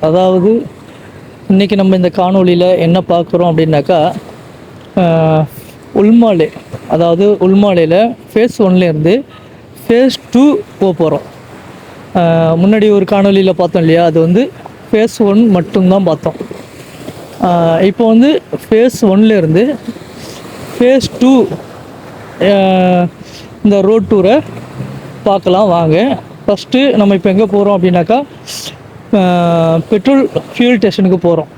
அதாவது இன்றைக்கி நம்ம இந்த காணொளியில் என்ன பார்க்குறோம் அப்படின்னாக்கா, உள்மாலே, அதாவது உள்மாலையில் ஃபேஸ் 1லேருந்து ஃபேஸ் 2 போக போகிறோம். முன்னாடி ஒரு காணொளியில் பார்த்தோம் இல்லையா, அது வந்து ஃபேஸ் 1 மட்டும்தான் பார்த்தோம். இப்போ வந்து ஃபேஸ் 1லேருந்து ஃபேஸ் 2 இந்த ரோட் டூரை பார்க்கலாம் வாங்க. ஃபஸ்ட்டு நம்ம இப்போ எங்கே போகிறோம் அப்படின்னாக்கா, பெட்ரோல் ஃபியூல் ஸ்டேஷனுக்கு போகிறோம்.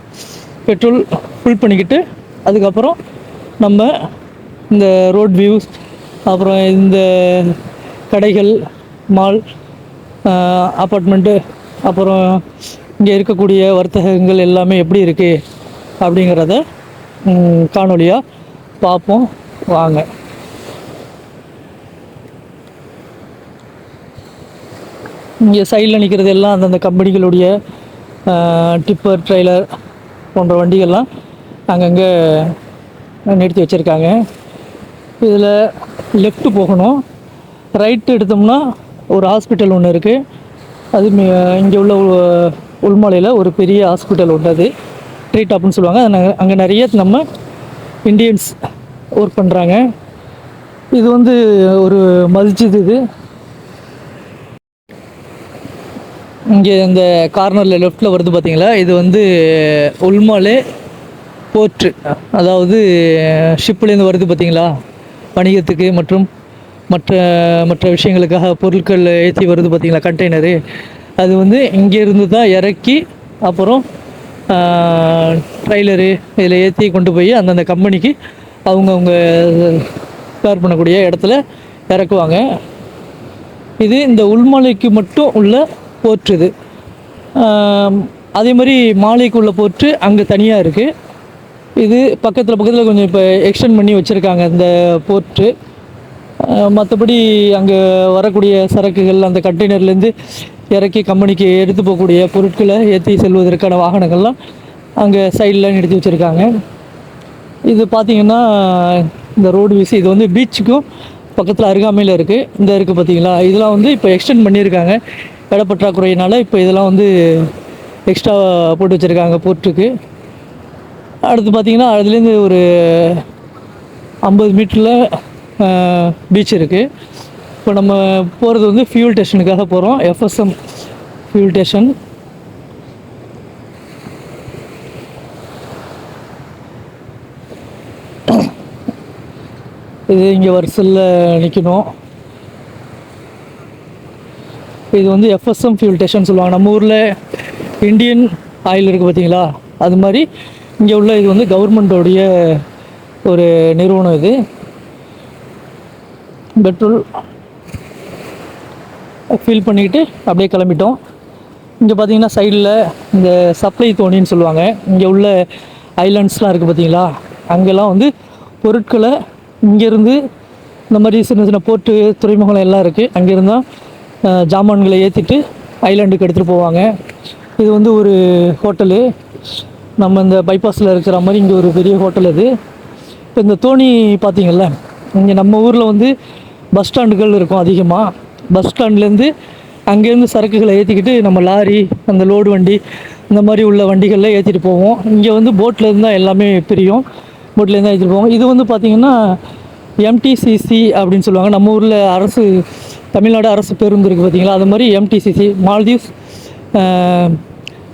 பெட்ரோல் ஃபில் பண்ணிக்கிட்டு அதுக்கப்புறம் நம்ம இந்த ரோட் வியூஸ், அப்புறம் இந்த கடைகள், மால், அப்பார்ட்மெண்ட்டு, அப்புறம் இங்கே இருக்கக்கூடிய வர்த்தகங்கள் எல்லாமே எப்படி இருக்குது அப்படிங்கிறத காணொலியாக பார்ப்போம் வாங்க. இங்கே சைடில் நிற்கிறது எல்லாம் அந்தந்த கம்பெனிகளுடைய டிப்பர், ட்ரெய்லர் போன்ற வண்டிகள்லாம் அங்கங்கே நிறுத்தி வச்சுருக்காங்க. இதில் லெஃப்ட்டு போகணும். ரைட்டு எடுத்தோம்னா ஒரு ஹாஸ்பிட்டல் ஒன்று இருக்குது. அது இங்கே உள்ள உள்மலையில் ஒரு பெரிய ஹாஸ்பிட்டல் உள்ளது, ட்ரீ டாப்னு சொல்லுவாங்க. அங்கே நிறைய நம்ம இந்தியன்ஸ் ஒர்க் பண்ணுறாங்க. இது வந்து ஒரு மஸ்ஜித். இது இங்கே இந்த கார்னரில் லெஃப்டில் வருது பார்த்தீங்களா, இது வந்து உள்மாலே போர்ட்டு, அதாவது ஷிப்லேருந்து வருது பார்த்தீங்களா, வணிகத்துக்கு மற்றும் மற்ற மற்ற விஷயங்களுக்காக பொருட்கள் ஏற்றி வருது பார்த்தீங்களா, கண்டெய்னரு. அது வந்து இங்கேருந்து தான் இறக்கி அப்புறம் ட்ரெய்லரு இதில் ஏற்றி கொண்டு போய் அந்தந்த கம்பெனிக்கு அவங்கவுங்க ஸ்பேர் பண்ணக்கூடிய இடத்துல இறக்குவாங்க. இது இந்த உள்மலைக்கு மட்டும் உள்ள போர்ட். இது அதே மாதிரி மாலைக்கு உள்ள போர்ட்டு அங்கே தனியாக இருக்குது. இது பக்கத்தில் கொஞ்சம் இப்போ எக்ஸ்டெண்ட் பண்ணி வச்சுருக்காங்க இந்த போர்ட்டு. மற்றபடி அங்கே வரக்கூடிய சரக்குகள் அந்த கண்டெய்னர்லேருந்து இறக்கி கம்பெனிக்கு எடுத்து போகக்கூடிய பொருட்களை ஏற்றி செல்வதற்கான வாகனங்கள்லாம் அங்கே சைடில் நிறுத்தி வச்சுருக்காங்க. இது பார்த்திங்கன்னா இந்த ரோடு வீசி, இது வந்து பீச்சுக்கும் பக்கத்தில் அருகாமையில் இருக்குது. இந்த இருக்குது பார்த்தீங்களா, இதெல்லாம் வந்து இப்போ எக்ஸ்டெண்ட் பண்ணியிருக்காங்க இடப்பற்றாக்குறையினால். இப்போ இதெல்லாம் வந்து எக்ஸ்ட்ரா போட்டு வச்சுருக்காங்க போர்ட்டுக்கு. அடுத்து பார்த்திங்கன்னா அதுலேருந்து ஒரு 50 மீட்டரில் பீச் இருக்குது. இப்போ நம்ம போகிறது வந்து ஃபியூல் ஸ்டேஷனுக்காக போகிறோம், FSM ஃபியூல் ஸ்டேஷன். இது இங்கே வரிசையில் நிற்கணும். இது வந்து FSM ஃபியூல் ஸ்டேஷன் சொல்லுவாங்க. நம்ம ஊரில் இந்தியன் ஆயில் இருக்குது பார்த்தீங்களா, அது மாதிரி இங்கே உள்ள இது வந்து கவர்மெண்ட்டோடைய ஒரு நிறுவனம். இது பெட்ரோல் ஃபில் பண்ணிக்கிட்டு அப்படியே கிளம்பிட்டோம். இங்கே பார்த்தீங்கன்னா சைடில் இந்த சப்ளை தோணின்னு சொல்லுவாங்க. இங்கே உள்ள ஐலாண்ட்ஸ்லாம் இருக்குது பார்த்தீங்களா, அங்கெல்லாம் வந்து பொருட்களை இங்கேருந்து இந்த மாதிரி சின்ன சின்ன போர்ட்டு, துறைமுகம் எல்லாம் இருக்குது. அங்கேருந்தால் ஜாமான்களை ஏற்றிட்டு ஐலாண்டுக்கு எடுத்துகிட்டு போவாங்க. இது வந்து ஒரு ஹோட்டலு, நம்ம இந்த பைபாஸில் இருக்கிற மாதிரி இங்கே ஒரு பெரிய ஹோட்டல். இது இப்போ இந்த தோணி பார்த்திங்கள்ல, இங்கே நம்ம ஊரில் வந்து பஸ் ஸ்டாண்டுகள் இருக்கும் அதிகமாக. பஸ் ஸ்டாண்ட்லேருந்து அங்கேருந்து சரக்குகளை ஏற்றிக்கிட்டு நம்ம லாரி, அந்த லோடு வண்டி, இந்த மாதிரி உள்ள வண்டிகளில் ஏற்றிட்டு போவோம். இங்கே வந்து போட்லேருந்து தான் எல்லாமே பிரியும், போட்லேருந்து தான் ஏற்றிட்டு போவோம். இது வந்து பார்த்திங்கன்னா MTCC அப்படின்னு சொல்லுவாங்க. நம்ம ஊரில் அரசு, தமிழ்நாடு அரசு பேருந்து இருக்குது பார்த்தீங்களா, அது மாதிரி MTCC, Maldives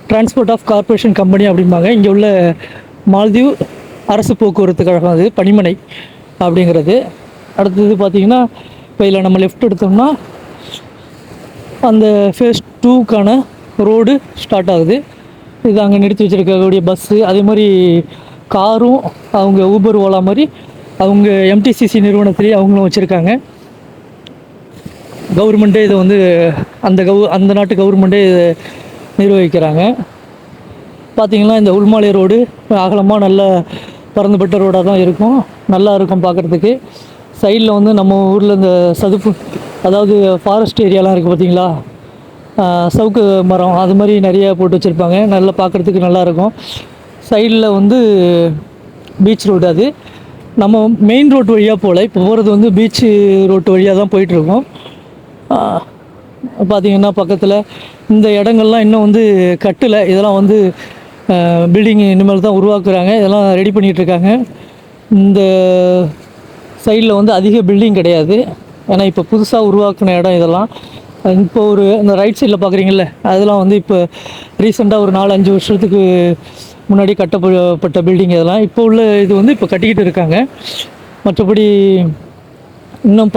transport of corporation company அப்படிம்பாங்க. இங்கே உள்ள மால்தீவ் அரசு போக்குவரத்து கழகம், அது பணிமனை அப்படிங்கிறது. அடுத்தது பார்த்திங்கன்னா இப்போ இதில் நம்ம லெஃப்ட் எடுத்தோம்னா அந்த ஃபேஸ் 2க்கான ரோடு ஸ்டார்ட் ஆகுது. இது அங்கே நிறுத்தி வச்சுருக்கக்கூடிய பஸ்ஸு, அதே மாதிரி காரும் அவங்க ஊபர், ஓலா மாதிரி அவங்க MTCC நிறுவனத்திலேயே அவங்களும் வச்சுருக்காங்க. கவர்மெண்ட்டே இதை வந்து அந்த நாட்டு கவர்மெண்ட்டே இதை நிர்வகிக்கிறாங்க. பார்த்திங்கன்னா இந்த உள்மாலை ரோடு அகலமாக நல்ல பறந்துபட்ட ரோடாக தான் இருக்கும், நல்லா இருக்கும் பார்க்குறதுக்கு. சைடில் வந்து நம்ம ஊரில் இந்த சதுப்பு, அதாவது ஃபாரஸ்ட் ஏரியாலாம் இருக்குது பார்த்திங்களா, சவுக்கு மரம், அது மாதிரி நிறைய போட்டு வச்சுருப்பாங்க. நல்லா பார்க்குறதுக்கு நல்லாயிருக்கும். சைடில் வந்து பீச் ரோடு. அது நம்ம மெயின் ரோட்டு வழியாக போகல, இப்போ போகிறது வந்து பீச்சு ரோட்டு வழியாக தான் போயிட்டுருக்கோம். பார்த்தீங்கன்னா பக்கத்தில் இந்த இடங்கள்லாம் இன்னும் வந்து கட்டலை. இதெல்லாம் வந்து பில்டிங் இனிமேல் தான் உருவாக்குறாங்க. இதெல்லாம் ரெடி பண்ணிகிட்ருக்காங்க. இந்த சைடில் வந்து அதிக பில்டிங் கிடையாது. ஏன்னா இப்போ புதுசாக உருவாக்குன இடம் இதெல்லாம். இப்போ ஒரு இந்த ரைட் சைடில் பார்க்குறீங்கள, அதெல்லாம் வந்து இப்போ ரீசெண்டாக ஒரு 4-5 வருஷத்துக்கு முன்னாடி கட்டப்பட்ட பில்டிங் இதெல்லாம். இப்போ உள்ள இது வந்து இப்போ கட்டிக்கிட்டு இருக்காங்க. மற்றபடி இன்னும்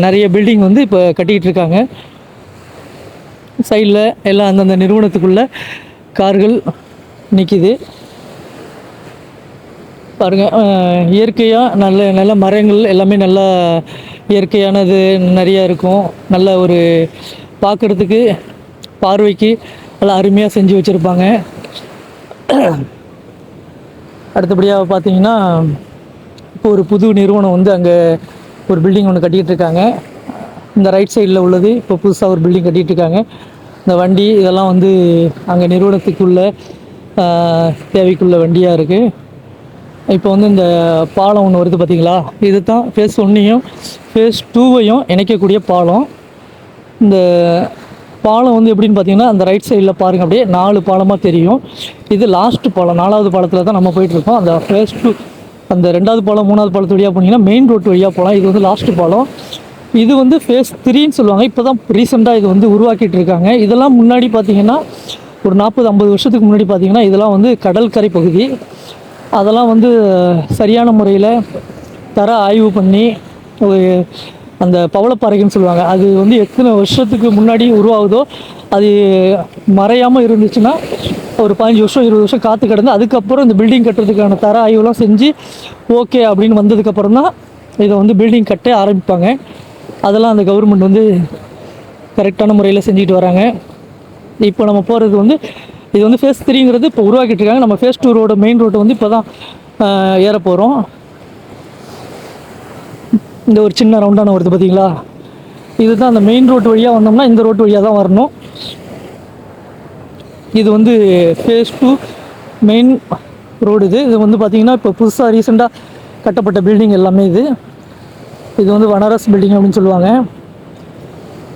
நிறைய பில்டிங் வந்து இப்போ கட்டிக்கிட்டு இருக்காங்க. சைடில் எல்லாம் அந்தந்த நிறுவனத்துக்குள்ள கார்கள் நிற்கிது பாருங்கள். இயற்கையாக நல்ல நல்ல மரங்கள் எல்லாமே நல்லா இயற்கையானது நிறையா இருக்கும். நல்ல ஒரு பார்க்குறதுக்கு பார்வைக்கு நல்லா அருமையாக செஞ்சு வச்சுருப்பாங்க. அடுத்தபடியாக பார்த்தீங்கன்னா இப்போ ஒரு புது நிறுவனம் வந்து அங்கே ஒரு பில்டிங் ஒன்று கட்டிகிட்டு இருக்காங்க. இந்த ரைட் சைடில் உள்ளது இப்போ புதுசாக ஒரு பில்டிங் கட்டிகிட்டு இருக்காங்க. இந்த வண்டி இதெல்லாம் வந்து அங்கே நிறுவனத்துக்குள்ள தேவைக்குள்ள வண்டியாக இருக்குது. இப்போ வந்து இந்த பாலம் ஒன்று வருது பார்த்தீங்களா, இது தான் ஃபேஸ் 1ஐயும் ஃபேஸ் 2ஐயும் இணைக்கக்கூடிய பாலம். இந்த பாலம் வந்து எப்படின்னு பார்த்தீங்கன்னா, அந்த ரைட் சைடில் பாருங்கள், அப்படியே 4 பாலமாக தெரியும். இது லாஸ்ட்டு பாலம், 4வது பாலத்தில் தான் நம்ம போயிட்டுருக்கோம். அந்த ஃபேஸ் 2 அந்த 2வது பாலம் 3வது பாலத்து வழியாக போனீங்கன்னா மெயின் ரோட்டு வழியாக போகலாம். இது வந்து லாஸ்ட்டு பாலம். இது வந்து ஃபேஸ் 3ன்னு சொல்லுவாங்க. இப்போ தான் ரீசெண்டாக இது வந்து உருவாக்கிட்டு இருக்காங்க. இதெல்லாம் முன்னாடி பார்த்தீங்கன்னா ஒரு 40-50 வருஷத்துக்கு முன்னாடி பார்த்தீங்கன்னா இதெல்லாம் வந்து கடற்கரை பகுதி. அதெல்லாம் வந்து சரியான முறையில் தர ஆய்வு பண்ணி அந்த பவளப்பாறைன்னு சொல்லுவாங்க, அது வந்து எத்தனை வருஷத்துக்கு முன்னாடி உருவாகுதோ அது மறையாமல் இருந்துச்சுன்னா ஒரு 15 வருஷம் 20 வருஷம் காற்று கிடந்து அதுக்கப்புறம் இந்த பில்டிங் கட்டுறதுக்கான தர ஆய்வுலாம் செஞ்சு ஓகே அப்படின்னு வந்ததுக்கப்புறம் தான் இதை வந்து பில்டிங் கட்ட ஆரம்பிப்பாங்க. அதெல்லாம் அந்த கவர்மெண்ட் வந்து கரெக்டான முறையில் செஞ்சுட்டு வராங்க. இப்போ நம்ம போகிறது வந்து இது வந்து ஃபேஸ் 3ங்கிறது இப்போ உருவாக்கிட்டு இருக்காங்க. நம்ம ஃபேஸ் 2 ரோடு மெயின் ரோடு வந்து இப்போ தான் ஏற போகிறோம். இந்த ஒரு சின்ன ரவுண்டான வருது பார்த்தீங்களா, இதுதான் அந்த மெயின் ரோட்டு வழியாக வந்தோம்னா இந்த ரோட்டு வழியாக தான் வரணும். இது வந்து ஃபேஸ் 2 மெயின் ரோடு. இது வந்து பார்த்திங்கன்னா இப்போ புதுசாக ரீசெண்டாக கட்டப்பட்ட பில்டிங் எல்லாமே இது வந்து வனரஸ் பில்டிங் அப்படின்னு சொல்லுவாங்க.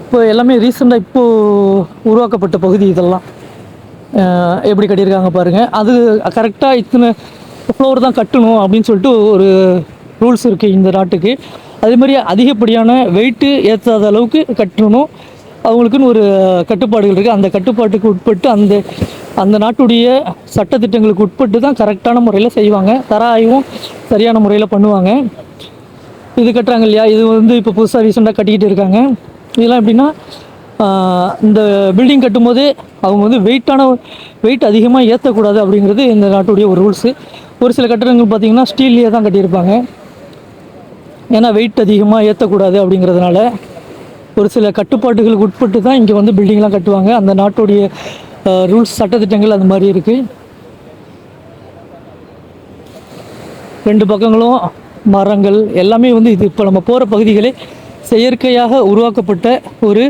இப்போ எல்லாமே ரீசெண்டாக இப்போது உருவாக்கப்பட்ட பகுதி. இதெல்லாம் எப்படி கட்டியிருக்காங்க பாருங்கள். அது கரெக்டாக இத்தனை ஃப்ளோர் தான் கட்டணும் அப்படின்னு சொல்லிட்டு ஒரு ரூல்ஸ் இருக்குது இந்த நாட்டுக்கு. அதே மாதிரி அதிகப்படியான வெயிட்டு ஏற்றாத அளவுக்கு கட்டணும், அவங்களுக்குன்னு ஒரு கட்டுப்பாடுகள் இருக்குது. அந்த கட்டுப்பாட்டுக்கு உட்பட்டு அந்த நாட்டுடைய சட்டத்திட்டங்களுக்கு உட்பட்டு தான் கரெக்டான முறையில் செய்வாங்க. தர ஆய்வும் சரியான முறையில் பண்ணுவாங்க. இது கட்டுறாங்க இல்லையா, இது வந்து இப்போ புதுசாக ரீசெண்டாக கட்டிக்கிட்டு இருக்காங்க. இதெல்லாம் எப்படின்னா இந்த பில்டிங் கட்டும்போதே அவங்க வந்து வெயிட் அதிகமாக ஏற்றக்கூடாது அப்படிங்கிறது இந்த நாட்டுடைய ஒரு ரூல்ஸு. ஒரு சில கட்டடங்கள் பார்த்திங்கன்னா ஸ்டீல்லையே தான் கட்டியிருப்பாங்க. ஏன்னா வெயிட் அதிகமாக ஏற்றக்கூடாது அப்படிங்கிறதுனால ஒரு சில கட்டுப்பாட்டுகளுக்கு உட்பட்டு தான் இங்கே வந்து பில்டிங்லாம் கட்டுவாங்க. அந்த நாட்டுடைய ரூல்ஸ் சட்டத்திட்டங்கள் அந்த மாதிரி இருக்குது. 2 பக்கங்களும் மரங்கள் எல்லாமே வந்து இது இப்போ நம்ம போகிற பகுதிகளே செயற்கையாக உருவாக்கப்பட்ட ஒரு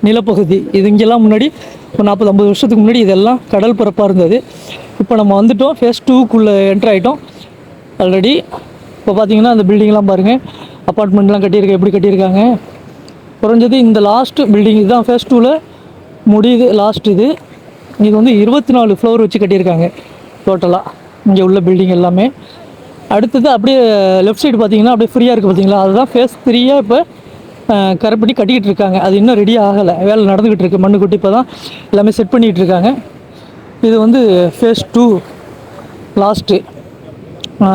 நிலப்பகுதி. இது இங்கெல்லாம் முன்னாடி ஒரு 40-50 வருஷத்துக்கு முன்னாடி இதெல்லாம் கடல் பரப்பாக இருந்தது. இப்போ நம்ம வந்துட்டோம், ஃபேஸ் 2க்குள்ளே என்ட்ரு ஆகிட்டோம் ஆல்ரெடி. இப்போ பார்த்தீங்கன்னா அந்த பில்டிங்லாம் பாருங்கள், அப்பார்ட்மெண்ட்லாம் எப்படி கட்டியிருக்காங்க. குறைஞ்சது இந்த லாஸ்ட்டு பில்டிங் இதுதான் ஃபேஸ் 2வில் முடியுது. லாஸ்ட் இது வந்து 24 ஃப்ளோர் வச்சு கட்டியிருக்காங்க டோட்டலாக இங்கே உள்ள பில்டிங் எல்லாமே. அடுத்தது அப்படியே லெஃப்ட் சைடு பார்த்தீங்கன்னா அப்படியே ஃப்ரீயாக இருக்குது பார்த்தீங்களா, அதுதான் ஃபேஸ் 3யாக இப்போ கரெக்ட் பண்ணி கட்டிக்கிட்டு இருக்காங்க. அது இன்னும் ரெடி ஆகலை, வேலை நடந்துக்கிட்டு இருக்குது. மண்ணு கொட்டி இப்போ தான் எல்லாமே செட் பண்ணிகிட்டு இருக்காங்க. இது வந்து ஃபேஸ் 2 லாஸ்ட்டு.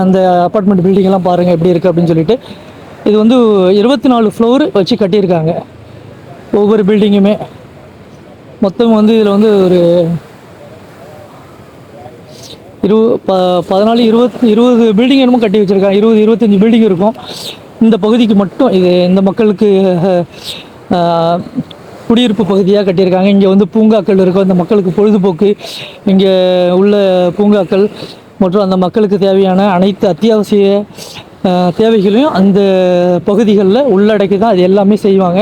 அந்த அப்பார்ட்மெண்ட் பில்டிங்கெல்லாம் பாருங்கள் எப்படி இருக்குது அப்படின்னு சொல்லிட்டு. இது வந்து 24 ஃப்ளோர் வச்சு கட்டியிருக்காங்க ஒவ்வொரு பில்டிங்குமே. மொத்தம் வந்து இதில் வந்து ஒரு 14-20 பில்டிங் என்னமோ கட்டி வச்சுருக்காங்க. 20-25 பில்டிங் இருக்கும் இந்த பகுதிக்கு மட்டும். இது இந்த மக்களுக்கு குடியிருப்பு பகுதியாக கட்டியிருக்காங்க. இங்கே வந்து பூங்காக்கள் இருக்கும், அந்த மக்களுக்கு பொழுதுபோக்கு இங்கே உள்ள பூங்காக்கள் மற்றும் அந்த மக்களுக்கு தேவையான அனைத்து அத்தியாவசிய தேவைகளையும் அந்த பகுதிகளில் உள்ளடக்கி தான் அது எல்லாமே செய்வாங்க.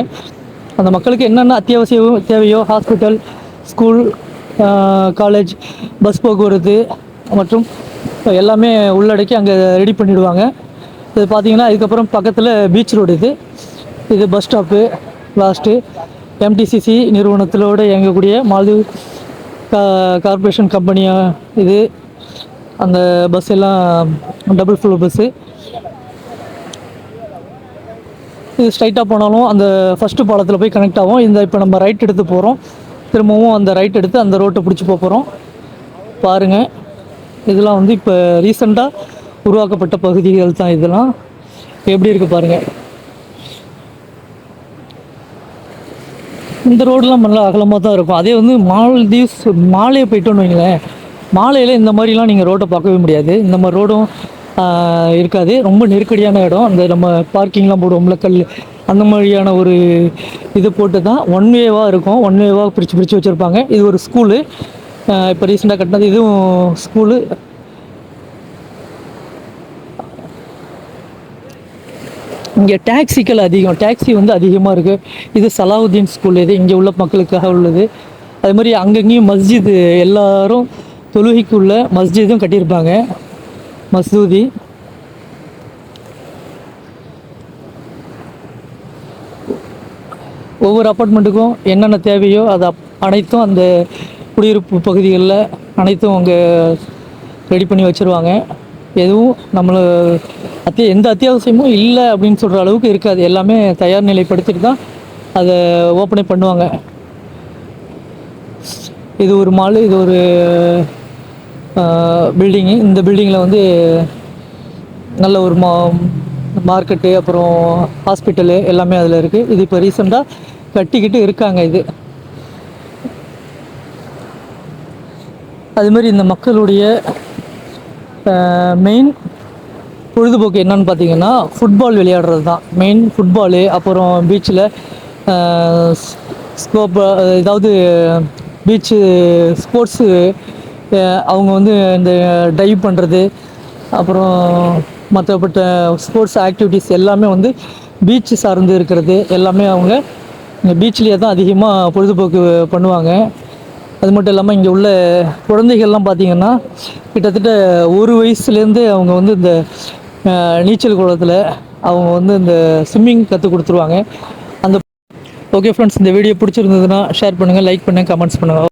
அந்த மக்களுக்கு என்னென்ன அத்தியாவசிய தேவையோ, ஹாஸ்பிட்டல், ஸ்கூல், காலேஜ், பஸ் போக்குவரத்து மற்றும் எல்லாமே உள்ளடக்கி அங்கே ரெடி பண்ணிவிடுவாங்க. இது பார்த்திங்கன்னா இதுக்கப்புறம் பக்கத்தில் பீச் ரோடு. இது பஸ் ஸ்டாப்பு. லாஸ்ட்டு எம்டிசிசி நிறுவனத்திலோடு இயங்கக்கூடிய மால்தீவ் கார்ப்பரேஷன் கம்பெனியாக இது. அந்த பஸ் எல்லாம் டபுள் ஃப்ளோர் பஸ்ஸு. இது ஸ்ட்ரைட்டாக போனாலும் அந்த ஃபஸ்ட்டு பாலத்தில் போய் கனெக்ட் ஆகும். இப்போ நம்ம ரைட் எடுத்து போகிறோம். திரும்பவும் அந்த ரைட் எடுத்து அந்த ரோட்டை பிடிச்சி போகிறோம். பாருங்கள், இதெல்லாம் வந்து இப்போ ரீசெண்டாக உருவாக்கப்பட்ட பகுதிகள் தான். இதெல்லாம் எப்படி இருக்குது பாருங்கள். இந்த ரோடெலாம் நல்லா அகலமாக தான் இருக்கும். அதே வந்து மால்தீவ்ஸ் மாலே போயிட்டோன்னு வைங்களேன், மாலையில் இந்த மாதிரிலாம் நீங்கள் ரோட்டை பார்க்கவே முடியாது. இந்த மாதிரி ரோடும் இருக்காது. ரொம்ப நெருக்கடியான இடம். அந்த நம்ம பார்க்கிங்லாம் போடுவோம்ல கல், அந்த மாதிரியான ஒரு இது போட்டு தான் ஒன் வேவாக இருக்கும். ஒன் வேவாக பிரித்து வச்சுருப்பாங்க. இது ஒரு ஸ்கூலு, இப்போ ரீசெண்டாக கட்டினது. இதுவும் ஸ்கூலு. இங்கே டாக்ஸிக்கள் அதிகம். டாக்ஸி வந்து அதிகமாக இருக்குது. இது சலாவுதீன் ஸ்கூல். இது இங்கே உள்ள மக்களுக்காக உள்ளது. அது மாதிரி அங்கங்கேயும் மஸ்ஜிது, எல்லோரும் தொழுகைக்குள்ள மஸ்ஜிதும் கட்டியிருப்பாங்க. மசூதி. ஒவ்வொரு அப்பார்ட்மெண்ட்டுக்கும் என்னென்ன தேவையோ அது அனைத்தும் அந்த குடியிருப்பு பகுதிகளில் அனைத்தும் அங்கே ரெடி பண்ணி வச்சுருவாங்க. எதுவும் நம்மளை எந்த அத்தியாவசியமும் இல்லை அப்படின்னு சொல்கிற அளவுக்கு இருக்காது. எல்லாமே தயார் நிலைப்படுத்திட்டு தான் அதை ஓப்பனே பண்ணுவாங்க. இது ஒரு மால், இது ஒரு பில்டிங்கு. இந்த பில்டிங்கில் வந்து நல்ல ஒரு மார்க்கெட்டு, அப்புறம் ஹாஸ்பிட்டலு எல்லாமே அதில் இருக்குது. இது இப்போ ரீசெண்டாக கட்டிக்கிட்டு இருக்காங்க. இது அதுமாதிரி இந்த மக்களுடைய மெயின் பொழுதுபோக்கு என்னன்னு பார்த்தீங்கன்னா ஃபுட்பால் விளையாடுறது தான் மெயின். ஃபுட்பாலு, அப்புறம் பீச்சில் ஏதாவது பீச்சு ஸ்போர்ட்ஸு, அவங்க வந்து இந்த டைவ் பண்ணுறது, அப்புறம் மற்றப்பட்ட ஸ்போர்ட்ஸ் ஆக்டிவிட்டீஸ் எல்லாமே வந்து பீச்சு சார்ந்து இருக்கிறது. எல்லாமே அவங்க இங்கே பீச்லேயே தான் அதிகமாக பொழுதுபோக்கு பண்ணுவாங்க. அது மட்டும் இல்லாமல் இங்கே உள்ள குழந்தைகள்லாம் பார்த்திங்கன்னா கிட்டத்தட்ட 1 வயசுலேருந்து அவங்க வந்து இந்த நீச்சல் குளத்தில் அவங்க வந்து இந்த ஸ்விம்மிங் கற்றுக் கொடுத்துருவாங்க. அந்த ஓகே ஃப்ரெண்ட்ஸ், இந்த வீடியோ பிடிச்சிருந்ததுன்னா ஷேர் பண்ணுங்கள், லைக் பண்ணுங்கள், கமெண்ட்ஸ் பண்ணுங்கள்.